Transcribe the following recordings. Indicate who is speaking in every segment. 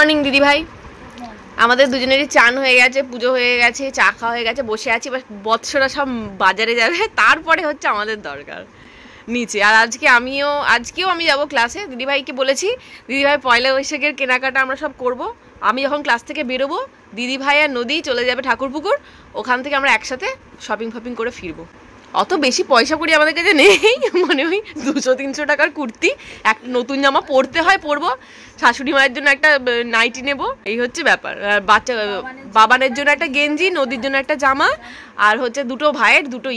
Speaker 1: Morning দিদি ভাই। আমাদের দুজনেরই চান হয়ে গেছে, পুজো হয়ে গেছে, চা খাওয়া হয়ে গেছে, বসে আছি। বৎসরা সব বাজারে যাবে, তারপরে হচ্ছে আমাদের দরকার নিচে। আর আজকেও আমি যাব ক্লাসে। দিদিভাইকে বলেছি, দিদিভাই পয়লা বৈশাখের কেনাকাটা আমরা সব করব। আমি যখন ক্লাস থেকে বেরোবো, দিদিভাই আর নদী চলে যাবে ঠাকুরপুকুর, ওখান থেকে আমরা একসাথে শপিং ফপিং করে ফিরবো। অত বেশি পয়সা করি আমাদের কাছে নেই, মানে ওই 200-300 টাকার কুর্তি, একটা নতুন জামা পরতে হয় পরবো, শাশুড়ি মায়ের জন্য একটা নাইটি নেব, এই হচ্ছে ব্যাপার। বাচ্চা বাবানের জন্য একটা গেঞ্জি, নদীর জন্য একটা জামা, আর হচ্ছে দুটো ভাইয়ের দুটো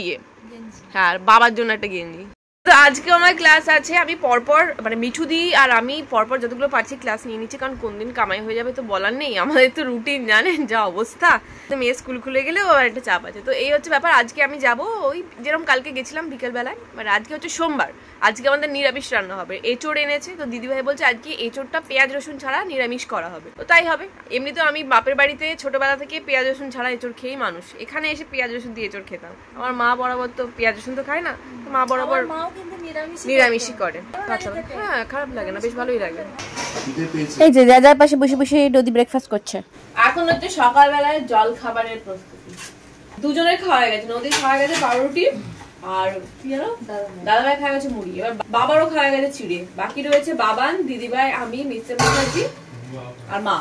Speaker 1: হ্যাঁ, বাবার জন্য একটা গেঞ্জি। তো আজকে আমার ক্লাস আছে। আমি পরপর মানে মিঠুদি আর আমি পরপর যতগুলো পারছি ক্লাস নিয়ে নিচ্ছি, কারণ কোন দিন কামাই হয়ে যাবে তো বলার নেই। আমাদের তো রুটিন জানেন যা অবস্থা, তো মেয়ে স্কুল খুলে গেলেও একটা চাপ আছে। তো এই হচ্ছে ব্যাপার। আজকে আমি যাব ওই যেরকম কালকে গেছিলাম বিকেলবেলায়, মানে আজকে হচ্ছে সোমবার, আজকে আমাদের নিরামিষ রান্না হবে। এঁচোড় এনেছে, তো দিদিভাই বলছে আজকে এঁচোড়টা পেঁয়াজ রসুন ছাড়া নিরামিষ করা হবে, তো তাই হবে। এমনি তো আমি বাপের বাড়িতে ছোটবেলা থেকে পেঁয়াজ রসুন ছাড়া এঁচোড় খেয়েই মানুষ, এখানে এসে পেঁয়াজ রসুন দিয়ে এঁচোড় খেতাম। আমার মা বরাবর তো পেঁয়াজ রসুন তো খায় না, মা বরাবর নিরামিষই করে। হ্যাঁ, খারাপ লাগে না, বেশ ভালোই লাগে।
Speaker 2: এই যে দাদার পাশে বসে বসে নদী ব্রেকফাস্ট করছে।
Speaker 1: এখন হচ্ছে সকালবেলায় জল খাবারের প্রস্তুতি। দুজনের খাওয়া গেছে, নদীর খাওয়া গেছে পাউরুটি, আর দাদাভাই খাওয়া গেছে মুড়ি, এবার বাবারও খাওয়া গেছে চিড়ে। বাকি রয়েছে বাবান, দিদিভাই, আমি, মিস্টার মুখার্জি আর মা।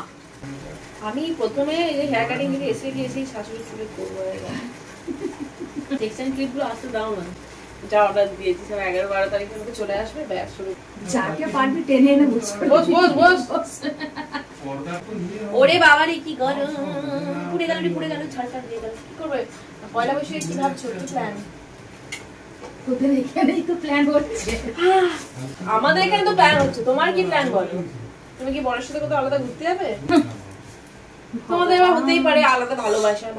Speaker 1: আমি প্রথমে এই যে হেয়ার কাটিং থেকে এসেই শাশুড়ি চুলে করবো। টেক্সটাইল ক্লিপগুলো আসতে দাও না, যা অর্ডার দিয়েছি সব 11-12 তারিখের মধ্যে চলে আসবে। ব্যাস শুরু, যাকে পারবি টেনে এনে বস বস। ওরে বাবারে কি গরম, পুড়ে গেল ছাড়টা দিয়ে গেল। কি করবে পয়লা বৈশাখে, কি ভাবছো, কি প্ল্যান? তোদের এখানেই তো প্ল্যান হচ্ছে, আমাদের এখানে তো প্ল্যান হচ্ছে। তোমার কি প্ল্যান বলো? তুমি কি বড়ের সাথে কোথাও আলাদা ঘুরতে যাবে? তোমাদের এবার হতেই পারে আলাদা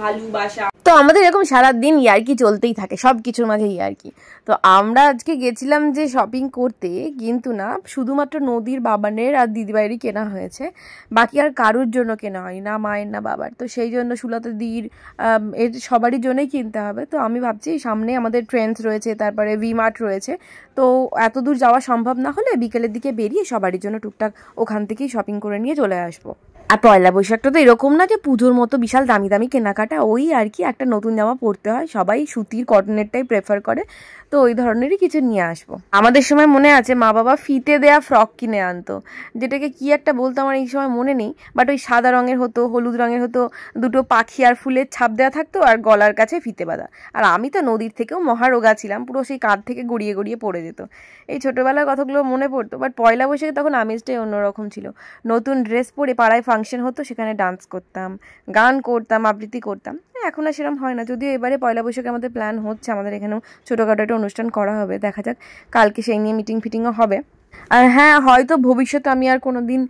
Speaker 1: ভালোবাসা।
Speaker 2: তো আমাদের এরকম সারাদিন ইয়ার্কি চলতেই থাকে, সব কিছুর মাঝে ইয়ার্কি। তো আমরা আজকে গেছিলাম যে শপিং করতে, কিন্তু না শুধুমাত্র নদীর, বাবানের আর দিদিভাইয়েরই কেনা হয়েছে, বাকি আর কারোর জন্য কেনা হয়নি, না মায়ের না বাবার। তো সেই জন্য সুলতা দিদির এর সবারই জন্যই কিনতে হবে। তো আমি ভাবছি সামনে আমাদের ট্রেন্ডস রয়েছে, তারপরে ভি-মার্ট রয়েছে, তো এত দূর যাওয়া সম্ভব না হলে বিকেলের দিকে বেরিয়ে সবারই জন্য টুকটাক ওখান থেকেই শপিং করে নিয়ে চলে আসবো। আর পয়লা বৈশাখটা তো এরকম না যে পুজোর মতো বিশাল দামি দামি কেনাকাটা, ওই আর কি একটা নতুন জামা পরতে হয়, সবাই সুতির কটনেরটাই প্রেফার করে, তো ওই ধরনেরই কিছু নিয়ে আসবো। আমাদের সময় মনে আছে মা বাবা ফিতে দেয়া ফ্রক কিনে আনতো, যেটাকে কি একটা বলতো আমার এই সময় মনে নেই, বাট ওই সাদা রঙের হতো, হলুদ রঙের হতো, দুটো পাখি আর ফুলের ছাপ দেওয়া থাকতো, আর গলার কাছে ফিতে বাঁধা। আর আমি তো নদীর থেকেও মহারোগা ছিলাম, পুরো সেই কাঁধ থেকে গড়িয়ে গড়িয়ে পড়ে যেত। এই ছোটোবেলার কথাগুলো মনে পড়তো, বাট পয়লা বৈশাখে তখন আমেজটাই অন্যরকম ছিল। নতুন ড্রেস পরে পাড়ায় ফাংশন হতো, সেখানে ডান্স করতাম, গান করতাম, আবৃত্তি করতাম। এখন আর সেরকম হয় না, যদিও এবারে পয়লা বৈশাখে আমাদের প্ল্যান হচ্ছে, আমাদের এখানেও ছোটোখাটো একটা অনুষ্ঠান করা হবে, দেখা যাক কালকে সেই নিয়ে মিটিং ফিটিংও হবে। আর হ্যাঁ, হয়তো ভবিষ্যতে আমি আর কোনো দিন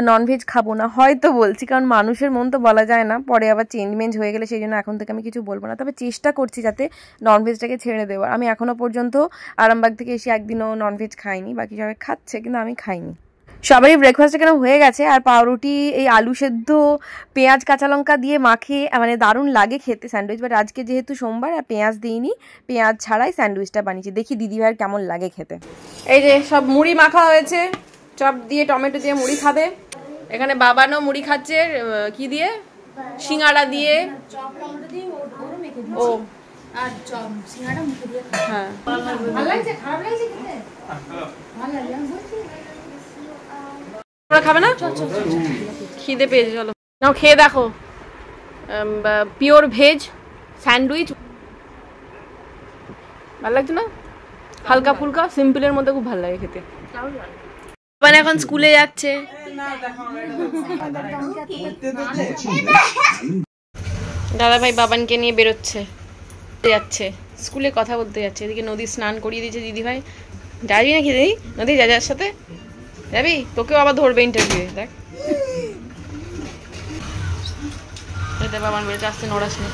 Speaker 2: ননভেজ খাবো না, হয়তো বলছি, কারণ মানুষের মন তো বলা যায় না, পরে আবার চেঞ্জমেঞ্জ হয়ে গেলে সেই জন্য এখন থেকে আমি কিছু বলবো না। তবে চেষ্টা করছি যাতে ননভেজটাকে ছেড়ে দেওয়ার। আমি এখনও পর্যন্ত আরামবাগ থেকে এসে একদিনও ননভেজ খাইনি, বাকি সবাই খাচ্ছে, কিন্তু আমি খাইনি। সবারই ব্রেকফাস্ট এখানে হয়ে গেছে, আর পাউরুটি, এই আলু সেদ্ধ, পেঁয়াজ কাঁচা লঙ্কা দিয়ে মাখিয়ে মানে দারুণ লাগে খেতে স্যান্ডউইচ। বাট আজকে যেহেতু সোমবার আর পেঁয়াজ দিইনি, পেঁয়াজ ছাড়াই স্যান্ডউইচটা বানিয়েছি, দেখি দিদিভাইয়ের কেমন লাগে খেতে।
Speaker 1: এই যে সব মুড়ি মাখা হয়েছে, চপ দিয়ে টমেটো দিয়ে মুড়ি খাবে। এখানে বাবানও মুড়ি খাচ্ছে, কি দিয়ে, সিঙ্গাড়া দিয়ে। ও আর সিঙ্গাড়া মুখে দিয়ে, হ্যাঁ ভালো লাগছে, খারাপ লাগছে খেতে, ভালো লাগে। খাবে না, খিদে পেয়েছে, চলো নাও খেয়ে দেখো। পিওর ভেজ স্যান্ডউইচ, ভালো লাগছে না? হালকা ফুলকা সিম্পলের মধ্যে খুব ভালো লাগে খেতে। মানে এখন স্কুলে যাচ্ছে, দাদা ভাই বাবানকে নিয়ে বেরোচ্ছে, যাচ্ছে স্কুলে, কথা বলতে যাচ্ছে। এদিকে নদী স্নান করিয়ে দিয়েছে দিদিভাই। যাবি নাকি দিদি? নদী যার সাথে যাবি? তোকেও আবার ধরবে ইন্টারভিউ, দেখ। বাবান বেরোচ্ছে, আসতে নড়াস না।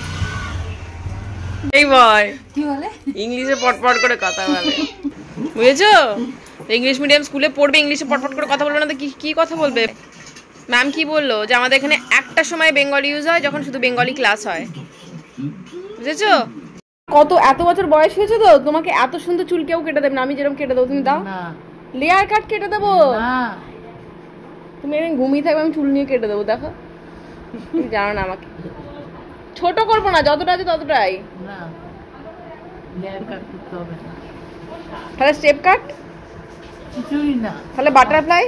Speaker 1: এই বয় কি বলে, ইংলিশে পটপট করে কথা বলে, বুঝেছো? ইংলিশ মিডিয়াম স্কুলে পড়বে, ইংলিশে পটপট করে কথা বলবে না তো কি কথা বলবে? ম্যাম কি বললো যে আমাদের এখানে একটা সময় বেঙ্গলি ইউজ হয়, যখন শুধু বেঙ্গলি ক্লাস হয়, বুঝেছো? এত বছর বয়স হয়েছে তো, তোমাকে এত সুন্দর চুল কেউ কেটে দেবে না, আমি যেরকম কেটে দেবো, তুমি দাও লেয়ার কাট কেটে দেবো। তুমি এখানে ঘুমিয়ে থাকবে, আমি চুল নিয়ে কেটে দেবো। দেখো তুমি জানো না আমাকে, ছোট করবো না, যতটা আছে ততটাই। তাহলে স্টেপ কাট,
Speaker 3: কিছুই না,
Speaker 1: তাহলে বাটারফ্লাই।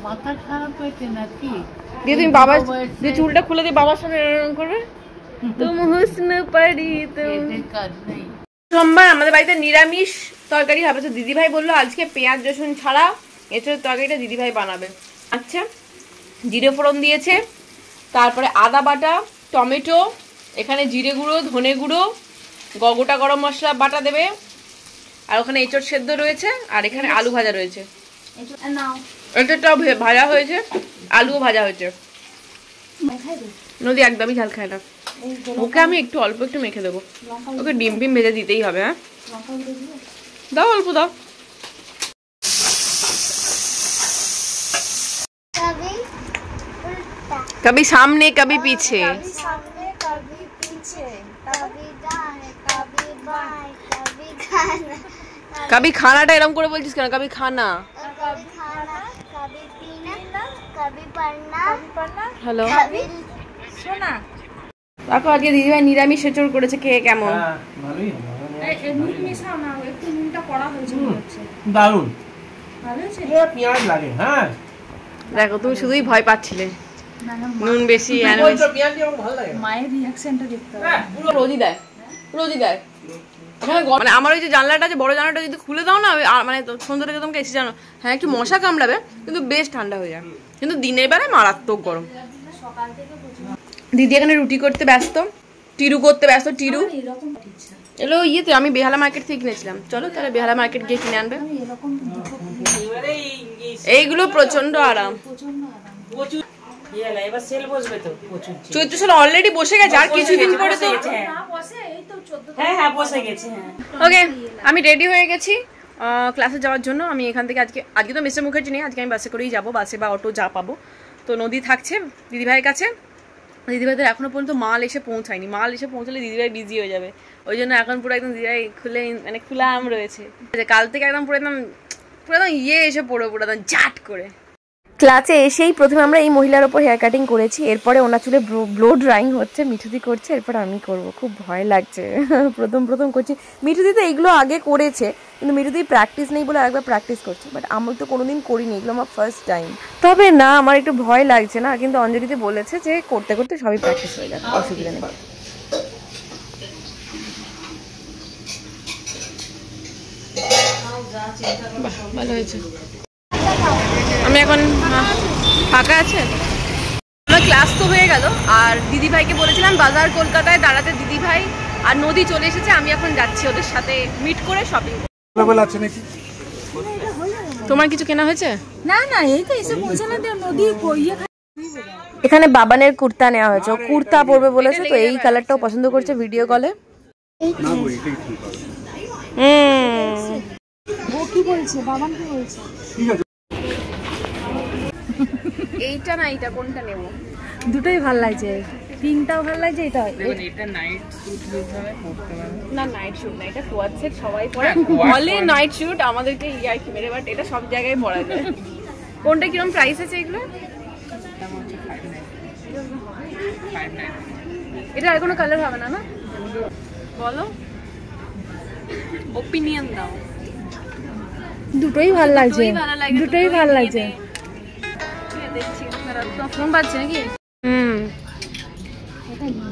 Speaker 3: মাথা খারাপ হয়েছে নাকি?
Speaker 1: দিয়ে তুমি বাবার যে চুলটা খুলে দিয়ে বাবার সামনে এরকম করবে, তুমি হুসন পড়ি তুমি।
Speaker 3: কাজ নেই।
Speaker 1: সোমবার আমাদের বাড়িতে নিরামিষ তরকারি হবে। তো দিদিভাই বললো আজকে পেঁয়াজ রসুন ছাড়া এঁচড়ের তরকারিটা দিদিভাই বানাবে। আচ্ছা, জিরে ফোড়ন দিয়েছে, তারপরে আদা বাটা, টমেটো, এখানে জিরে গুঁড়ো, ধনে গুঁড়ো, গোটা গরম মশলা বাটা দেবে, আর ওখানে এঁচড় সেদ্ধ রয়েছে, আর এখানে আলু ভাজা রয়েছে। এঁচড়টাও ভাজা হয়েছে, আলুও ভাজা হয়েছে। নদী একদমই ঝাল খায় না, ওকে আমি একটু অল্প একটু মেখে দেবো। ওকে ডিম ফিম ভেজে দিতেই হবে। হ্যাঁ দাও, অল্প দাও। कभी सामने कभी पीछे, कभी खानाটা এরকম করে বলছিস কেন? কবি খানা, হ্যালো শোনা। দেখো আজকে দিদিভাই নিরামিষ এঁচড় করেছে, কে কেমন?
Speaker 4: ভালোই হবে।
Speaker 2: নুন মেশাও না, একটু নুনটা কড়া হয়েছে মনে হচ্ছে।
Speaker 4: দারুণ
Speaker 2: ভালো হয়েছে?
Speaker 4: পেঁয়াজ লাগে। হ্যাঁ
Speaker 1: দেখো তুমি শুধুই ভয় পাচ্ছিলে নুন বেশি।
Speaker 4: পেঁয়াজ দিয়ে ভালো লাগে।
Speaker 2: মায়ের রিঅ্যাকশনটা দেখতে হবে।
Speaker 1: পুরো রোজই দেয়, রোজই দেয়। মানে আমার ওই যে জানলাটা আছে, বড় জানলাটা যদি খুলে দাও না, মানে সন্ধ্যা থেকে তোমাকে এসে জানো, হ্যাঁ একটু মশা কামড়াবে কিন্তু বেশ ঠান্ডা হয়ে যায়, কিন্তু দিনের বেলায় মারাত্মক গরম। দিদি এখানে রুটি করতে ব্যস্ত, টিরু করতে ব্যস্ত। টিরু এলো ইয়েতে, আমি বেহালা মার্কেট থেকে কিনেছিলাম। চলো তাহলে বেহালা মার্কেট গিয়ে কিনে আনবে। এইগুলো প্রচন্ড আরাম। চৈত্র সাল অলরেডি বসে গেছে, আর কিছুদিন পরে তো। ওকে আমি রেডি হয়ে গেছি ক্লাসে যাওয়ার জন্য। আমি এখান থেকে আজকে তো মিস্টার মুখার্জি নেই, আজকে আমি বাসে করেই যাবো, বাসে বা অটো যা পাবো। তো নদী থাকছে দিদিভাইয়ের কাছে। দিদিভাইদের এখনো পর্যন্ত মাল এসে পৌঁছায়নি, মাল এসে পৌঁছালে দিদিভাই বিজি হয়ে যাবে, ওই জন্য এখন পুরো একদম দিদিভাই খুলে মানে খোলা আম রয়েছে। কাল থেকে একদম পুরো একদম ইয়ে এসে পড়ো, পুরো একদম জাট করে।
Speaker 2: ক্লাসে এসেই প্রথমে আমরা এই মহিলার ওপর হেয়ার কাটিং করেছি, এরপরে ওনার চুলে ব্লো ড্রাইং হচ্ছে, মিঠুদি করছে, এরপর আমি করব। খুব ভয় লাগছে, প্রথম করছি। মিঠুদি তো এইগুলো আগে করেছে, কিন্তু মিঠুদি প্র্যাকটিস নেই বলে একবার প্র্যাকটিস করছে, বাট আমি তো কোনোদিন করিনি, এগুলো আমার ফার্স্ট টাইম। তবে না আমার একটু ভয় লাগছে না, কিন্তু অঞ্জলিতে বলেছে যে করতে করতে সবই প্র্যাকটিস হয়ে যাবে, অসুবিধা নেই।
Speaker 1: ভালো হয়েছে। আমি এখন ফাঁকা আছে, আমার ক্লাস তো হয়ে গেল। আর দিদিভাইকে বলেছিলাম বাজার কলকাতায় দাঁড়াতে, দিদিভাই আর নদী চলে এসেছে। আমি এখন যাচ্ছি ওদের সাথে মিট করে শপিং। তোমার কিছু কেনা হয়েছে?
Speaker 2: না না, এই তো এসে পৌঁছানো নদী। এখানে বাবানের কুর্তা নেওয়া হয়েছে, ও কুর্তা পরবে বলেছে, তো এই কালারটাও পছন্দ করছে ভিডিও কলে। ও কি বলছে, বাবান কি বলছে?
Speaker 1: এইটা না এইটা, কোনটা নেব?
Speaker 2: দুটোই ভালো লাগছে, পিঙ্কটাও ভালো লাগছে। এটা
Speaker 1: নাইট স্যুট হিসেবে পরতে পারো না, নাইট স্যুট না, এটা কোয়াড সেট সবাই পরে, অনলি নাইট স্যুট আমাদেরকে ইয়ার কি মেরে, বাট এটা সব জায়গায় পরা যায়। কোনটা কিরকম প্রাইস আছে এগুলো? এটা আর কোনো কালার হবে না? না বলো, ওপিনিয়ন দাও।
Speaker 2: দুটোই ভালো লাগছে, দুটোই ভালো লাগছে।
Speaker 1: ফোন পাচ্ছে নাকি?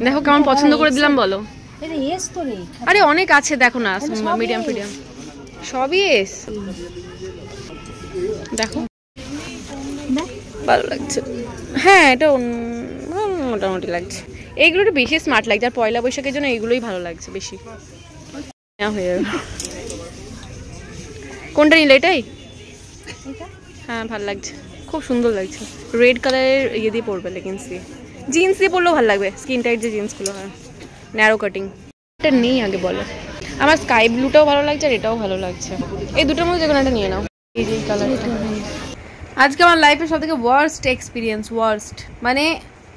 Speaker 1: দেখো কেমন পছন্দ করে দিলাম বলো। আরে অনেক আছে দেখো না, মিডিয়াম ফিডিয়াম সবই এস। দেখো ভালো লাগছে। হ্যাঁ এটা মোটামুটি লাগছে, এইগুলো একটু বেশি স্মার্ট লাগছে। আর পয়লা বৈশাখের জন্য এইগুলোই ভালো লাগছে বেশি। হয়ে যাবে। কোনটা নিলে? এটাই? হ্যাঁ ভালো লাগছে, খুব সুন্দর লাগছে। রেড কালারের ইয়ে দিয়ে পরবে, লেগিংস দিয়ে, জিন্স দিয়ে পরলেও ভালো লাগবে। স্কিন টাইট যে জিন্সগুলো হয়, ন্যারো কাটিং। এটা নেই আগে বলো। আমার স্কাই ব্লুটাও ভালো লাগছে, আর এটাও ভালো লাগছে। এই দুটোর মধ্যে যে কোনো একটা নিয়ে নাও। এই যে কালারটা। আজকে আমার লাইফের সব থেকে ওয়ার্স্ট এক্সপিরিয়েন্স, ওয়ার্স্ট মানে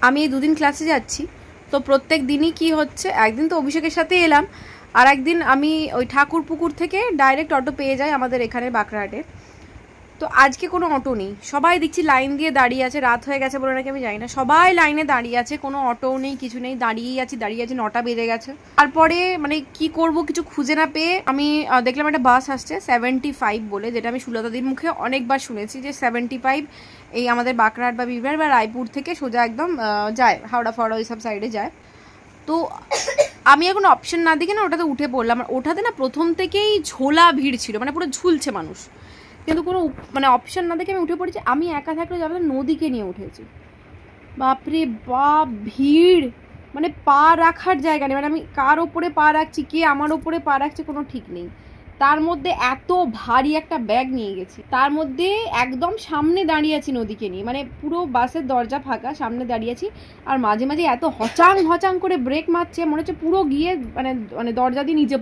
Speaker 1: আমি দুদিন ক্লাসে যাচ্ছি, তো প্রত্যেক দিনই কি হচ্ছে, একদিন তো অভিষেকের সাথে এলাম, আর একদিন আমি ওই ঠাকুর পুকুর থেকে ডাইরেক্ট অটো পেয়ে যাই আমাদের এখানে বাঁকড়াহাটে।
Speaker 2: তো আজকে কোনো অটো নেই, সবাই দেখছি লাইন দিয়ে দাঁড়িয়ে আছে। রাত হয়ে গেছে বলে নাকি আমি জানি না, সবাই লাইনে দাঁড়িয়ে আছে, কোনো অটোও নেই, কিছু নেই, দাঁড়িয়েই আছি 9টা বেজে গেছে। তারপরে মানে কি করব কিছু খুঁজে না পেয়ে আমি দেখলাম একটা বাস আসছে 75 বলে, যেটা আমি সুলতাদির মুখে অনেকবার শুনেছি যে 75 এই আমাদের বাঁকড়াহাট বা বিরবাড়ি বা রায়পুর থেকে সোজা একদম যায় হাওড়া ফাওড়া ওই সব সাইডে যায়। তো আমি এখন অপশন না দেখে না ওটাতে উঠে পড়লাম। আর ওটাতে না প্রথম থেকেই ঝোলা ভিড় ছিল, মানে পুরো ঝুলছে মানুষ, কিন্তু কোনো মানে অপশন না দেখে আমি উঠে পড়েছি। আমি একা থাকলে যাবে নদীকে নিয়ে উঠেছি, বাপরে বাপ ভিড়, মানে পা রাখার জায়গা নেই, মানে আমি কার ওপরে পা রাখছি, কে আমার ওপরে পা রাখছে কোনো ঠিক নেই। তার মধ্যে এত ভারী একটা ব্যাগ নিয়ে গেছি, তার মধ্যে একদম সামনে দাঁড়িয়ে আছি নদীকে নিয়ে, মানে পুরো বাসের দরজা ফাঁকা, সামনে দাঁড়িয়ে আছি। আর মাঝে মাঝে এত হচাং হচাং করে ব্রেক মারছে, মনে হচ্ছে পুরো গিয়ে মানে দরজা দিয়ে নিচে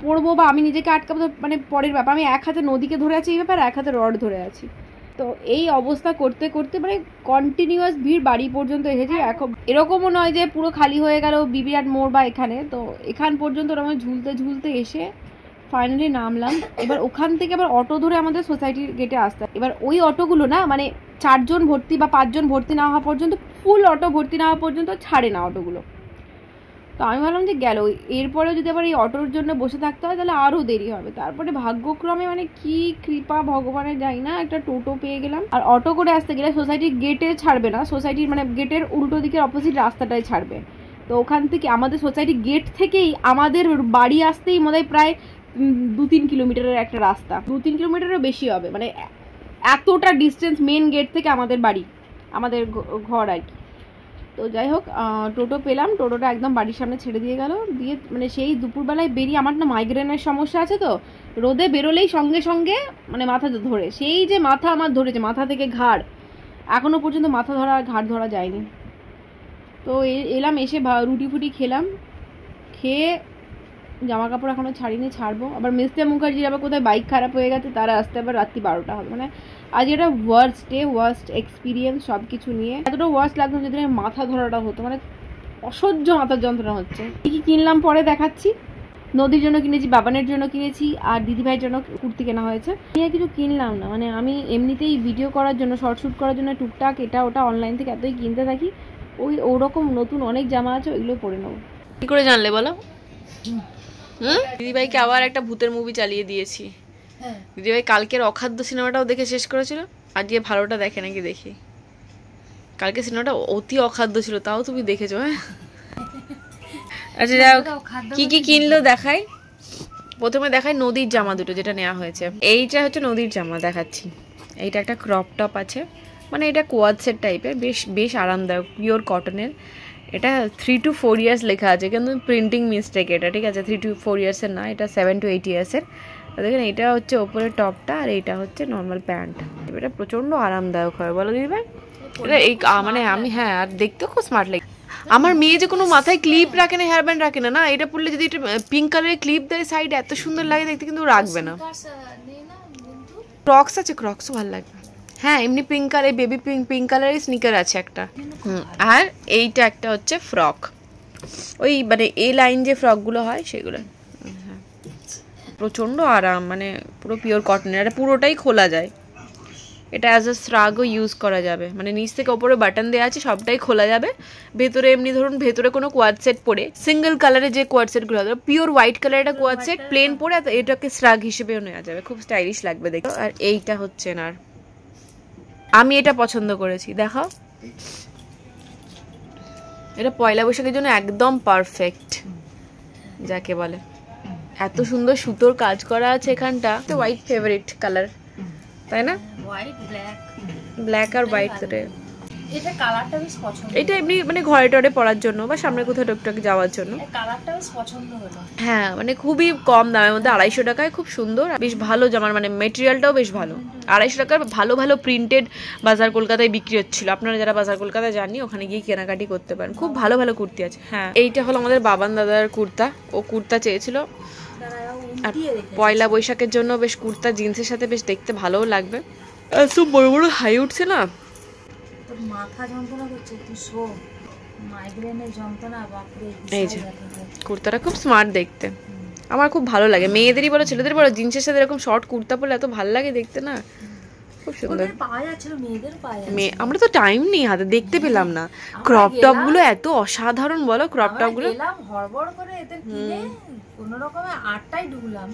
Speaker 2: পড়বো বা আমি নিজেকে আটকাবো, মানে পরের ব্যাপার। আমি এক হাতে নদীকে ধরে আছি এই ব্যাপার, এক হাতে রড ধরে আছি। তো এই অবস্থা করতে করতে মানে কন্টিনিউয়াস ভিড় বাড়ি পর্যন্ত এসেছি। এখন এরকমও নয় যে পুরো খালি হয়ে গেল বিবিআর মোড় বা এখানে, তো এখান পর্যন্ত ওরকম ঝুলতে ঝুলতে এসে ফাইনালি নামলাম। এবার ওখান থেকে আবার অটো ধরে আমাদের সোসাইটির গেটে আসতে, এবার ওই অটোগুলো না মানে 4 জন ভর্তি বা 5 জন ভর্তি না হওয়া পর্যন্ত, ফুল অটো ভর্তি না হওয়া পর্যন্ত ছাড়ে না অটোগুলো। তো আমি ভাবলাম যে গেল, এরপরেও যদি আবার এই অটোর জন্য বসে থাকতে হয় তাহলে আরও দেরি হবে। তারপরে ভাগ্যক্রমে মানে কি কৃপা ভগবানের যাই না, একটা টোটো পেয়ে গেলাম। আর অটো করে আসতে গেলে সোসাইটির গেটে ছাড়বে না, সোসাইটির মানে গেটের উল্টো দিকের অপোজিট রাস্তাটাই ছাড়বে। তো ওখান থেকে আমাদের সোসাইটির গেট থেকেই আমাদের বাড়ি আসতেই মনে হয় প্রায় 2-3 কিলোমিটারের একটা রাস্তা, 2-3 কিলোমিটারেরও বেশি হবে, মানে এতটা ডিস্টেন্স মেন গেট থেকে আমাদের বাড়ি, আমাদের ঘর আর কি। তো যাই হোক টোটো পেলাম, টোটোটা একদম বাড়ির সামনে ছেড়ে দিয়ে গেল। দিয়ে মানে সেই দুপুরবেলায় বেরিয়ে, আমার না মাইগ্রেনের সমস্যা আছে, তো রোদে বেরোলেই সঙ্গে সঙ্গে মানে মাথা ধরে, সেই যে মাথা আমার ধরেছে, মাথা থেকে ঘাড়, এখনও পর্যন্ত মাথা ধরা আর ঘাড় ধরা যায়নি। তো এলাম, এসে রুটি ফুটি খেলাম, খেয়ে জামা কাপড় এখনও ছাড়িনি, ছাড়বো। আবার মিস্টার মুখার্জির আবার কোথায় বাইক খারাপ হয়ে গেছে, তারা আসতে আবার রাত্রি 12টা হবে। মানে আজ এটা ওয়ার্স্ট এক্সপিরিয়েন্স সব কিছু নিয়ে। এতটা ওয়ার্স্ট লাগতো যদি মাথা ধরাটা হতো, মানে অসহ্য মাথার যন্ত্রণা হচ্ছে। কি কিনলাম পরে দেখাচ্ছি। নদীর জন্য কিনেছি, বাবানের জন্য কিনেছি, আর দিদিভাইয়ের জন্য কুর্তি কেনা হয়েছে। নিয়ে কিছু কিনলাম না, মানে আমি এমনিতেই ভিডিও করার জন্য, শর্ট শ্যুট করার জন্য টুকটাক এটা ওটা অনলাইন থেকে এতই কিনতে থাকি। ওরকম নতুন অনেক জামা আছে, ওইগুলো পরে নেবো।
Speaker 1: কি করে জানলে বলো? দিদিভাইকে আবার একটা ভূতের মুভি চালিয়ে দিয়েছি। দিদিভাই কালকের অখাদ্য সিনেমাটাও দেখে শেষ করেছিল, আজকে ভালোটা দেখে নাকি দেখি। কালকে সিনেমাটা অতি অখাদ্য ছিল, তাও তুমি দেখেছো? হ্যাঁ আচ্ছা যাই হোক, কি কি কিনলো দেখাই। প্রথমে দেখাই নদীর জামা দুটো যেটা নেওয়া হয়েছে। এইটা হচ্ছে নদীর জামা দেখাচ্ছি। এইটা একটা ক্রপ টপ আছে, মানে এটা কোয়াড সেট টাইপের, বেশ আরামদায়ক, পিওর কটনের। এটা 3 to 4 ইয়ার্স লেখা আছে, কিন্তু প্রিন্টিং মিস্টেক এটা, ঠিক আছে? 3 to 4 ইয়ার্সের না, এটা 7 to 8 ইয়ার্সের। দেখেন এটা হচ্ছে ওপরের টপটা, আর এইটা হচ্ছে নর্মাল প্যান্ট। এটা প্রচণ্ড আরামদায়ক হয়, বলো দিদি ভাই? এটা এই মানে আমি, হ্যাঁ, আর দেখতেও খুব স্মার্ট লাগে। আমার মেয়ে যে কোনো মাথায় ক্লিপ রাখে না, হেয়ার ব্যান্ড রাখে না, না এটা পরলে যদি এটা পিঙ্ক কালারের ক্লিপ দেয় সাইডে, এত সুন্দর লাগে দেখতে, কিন্তু রাখবে না। ক্রক্স আছে, ক্রক্সও ভালো লাগবে। হ্যাঁ, এমনি পিঙ্ক কালার, বেবি পিঙ্ক কালারের স্নিকার আছে একটা। আর এইটা একটা হচ্ছে ফ্রক, ওই মানে এই লাইন যে ফ্রকগুলো হয় সেগুলো। হ্যাঁ, প্রচণ্ড আরাম, মানে পুরো পিওর কটনের। এটা পুরোটাই খোলা যায়, এটা অ্যাজ আ শ্রাগও ইউজ করা যাবে, মানে নিচ থেকে ওপরে বাটন দেওয়া আছে, সবটাই খোলা যাবে। ভেতরে এমনি ধরুন ভেতরে কোনো কোয়াড সেট পরে, সিঙ্গেল কালারে যে কোয়াড সেটগুলো হবে, পিওর হোয়াইট কালার একটা কোয়াড সেট প্লেন পরে এটাকে শ্রাগ হিসেবেও নেওয়া যাবে, খুব স্টাইলিশ লাগবে দেখতে। আর এইটা হচ্ছে না, আমি এটা পছন্দ করেছি, দেখাও। এটা পয়লা বৈশাখের জন্য একদম পারফেক্ট যাকে বলে। এত সুন্দর সুতোর কাজ করা আছে এখানটা, তো হোয়াইট ফেভারিট কালার, তাই না?
Speaker 2: হোয়াইট
Speaker 1: ব্ল্যাক আর হোয়াইট,
Speaker 2: এটা কালারটা বেশ পছন্দ।
Speaker 1: এটা এমনি মানে ঘরে টরে পরার জন্য বা সামনে কোথাও টুকটাক যাওয়ার জন্য।
Speaker 2: কালারটা বেশ পছন্দ হলো।
Speaker 1: হ্যাঁ, মানে খুবই কম দামের মধ্যে, 250 টাকায় খুব সুন্দর, বেশ ভালো জামার, মানে মেটেরিয়ালটাও বেশ ভালো। 250 টাকার ভালো ভালো প্রিন্টেড বাজার কলকাতায় বিক্রি হচ্ছিল। আপনারা যারা বাজার কলকাতায় যাননি, ওখানে গিয়ে কেনাকাটি করতে পারেন, খুব ভালো ভালো কুর্তি আছে। হ্যাঁ, এইটা হলো আমাদের বাবান দাদার কুর্তা, ও কুর্তা চেয়েছিল। আর পয়লা বৈশাখের জন্য বেশ কুর্তা জিন্সের সাথে বেশ দেখতে ভালোও লাগবে। সব বড় বড় হাই উঠছে না,
Speaker 2: মাথা যন্ত্রণা করছে, একটু শো মাইগ্রেনের যন্ত্রণা, বাপরে।
Speaker 1: এই যে কুর্তাটা খুব স্মার্ট দেখতে, আমার খুব ভালো লাগে। মেয়েদেরই বলো ছেলেদের বলো, জিন্সের সাথে এরকম শর্ট কুর্তা পরলে এত ভালো লাগে দেখতে না, খুব সুন্দর।
Speaker 2: পাওয়া যাচ্ছিল, মেয়েদের পাওয়া
Speaker 1: আমরা তো টাইম নেই হাতে, দেখতে পেলাম না। ক্রপ টপ গুলো এত অসাধারণ বলো, ক্রপ টপ গুলো
Speaker 2: হড়বড় করে এদের কিনে কোনো রকমে 8টায় ঢুকলাম,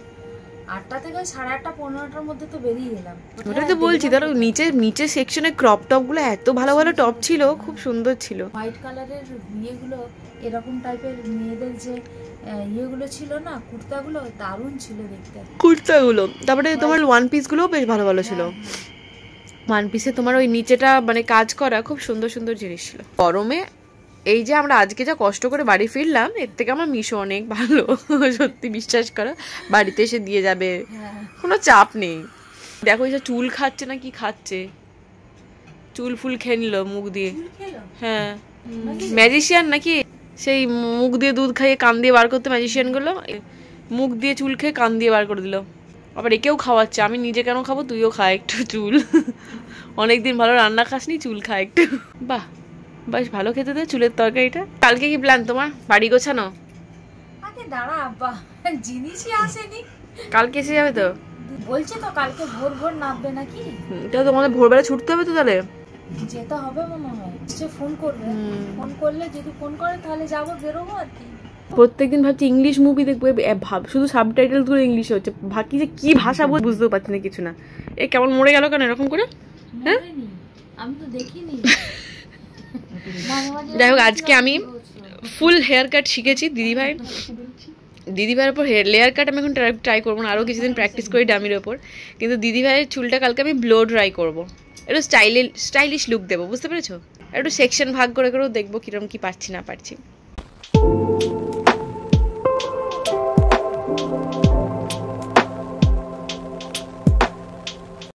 Speaker 2: 8টা থেকে 8:30 15টার মধ্যে তো বেরিয়ে গেলাম।
Speaker 1: ওটা তো বলছি, ধরো নিচে সেকশনে ক্রপ টপ গুলো এত ভালো ভালো টপ ছিল, খুব সুন্দর ছিল।
Speaker 2: হোয়াইট কালারের ইয়েগুলো, এরকম টাইপের মেয়েদের যে ইয়েগুলো ছিল না, কুর্তাগুলো দারুণ ছিল দেখতে,
Speaker 1: কুর্তাগুলো। তারপরে তোমার ওয়ান পিস গুলো বেশ ভালো ভালো ছিল। ওয়ান পিসে তোমার ওই নিচেটা মানে কাজ করা খুব সুন্দর সুন্দর জিনিস ছিল। গরমে এই যে আমরা আজকে যা কষ্ট করে বাড়ি ফিরলাম, এর থেকে আমার মিশো অনেক ভালো, সত্যি বিশ্বাস করো। বাড়িতে এসে দিয়ে যাবে, কোনো চাপ নেই। দেখো এই যে চুল খাচ্ছে না কি খাচ্ছে, চুল ফুল খেয়ে নিল মুখ দিয়ে। হ্যাঁ, ম্যাজিশিয়ান নাকি, সেই মুখ দিয়ে দুধ খাইয়ে কান দিয়ে বার করতে ম্যাজিশিয়ান গুলো, মুখ দিয়ে চুল খেয়ে কান দিয়ে বার করে দিল। আবার একেও খাওয়াচ্ছে, আমি নিজে কেন খাবো, তুইও খা একটু চুল, অনেকদিন ভালো রান্না খাসনি, চুল খা একটু। বাহ, বেশ ভালো খেতে দে চুলের তরকারিটা। কালকে কি প্ল্যান তোমার, বাড়ি গোছানো?
Speaker 2: আগে দাঁড়া আব্বা, জিনিসই আসেনি।
Speaker 1: কালকে এসে যাবে তো
Speaker 2: বলছে তো, কালকে ভোর ভোর নামবে নাকি।
Speaker 1: তাহলে তোমাদের ভোরবেলা ছুটতে হবে তো, তাহলে
Speaker 2: যেতে হবে মনে হয়। সে ফোন করবে, ফোন করলে যদি ফোন করে তাহলে যাবো, বেরোবো আর কি।
Speaker 1: প্রত্যেকদিন ভাবছি ইংলিশ মুভি দেখবো, ভাব শুধু সাবটাইটেল গুলো ইংলিশে হচ্ছে, ভাবছি যে কি ভাষা বল বুঝতেও পারছি না কিছু না। এ কেমন মরে গেল কেন এরকম করে? হ্যাঁ,
Speaker 2: আমি তো দেখিনি।
Speaker 1: যাই হোক, আজকে আমি ফুল হেয়ার কাট শিখেছি দিদিভাইয়ের ওপর লেয়ার কাট আমি এখন ট্রাই করবো না, আরও কিছুদিন প্র্যাকটিস করি ডামির ওপর। কিন্তু দিদিভাইয়ের চুলটা কালকে আমি ব্লো ড্রাই করবো, একটু স্টাইলিশ লুক দেবো, বুঝতে পেরেছো? একটু সেকশন ভাগ করে করেও দেখবো কিরকম কি পারছি না পারছি।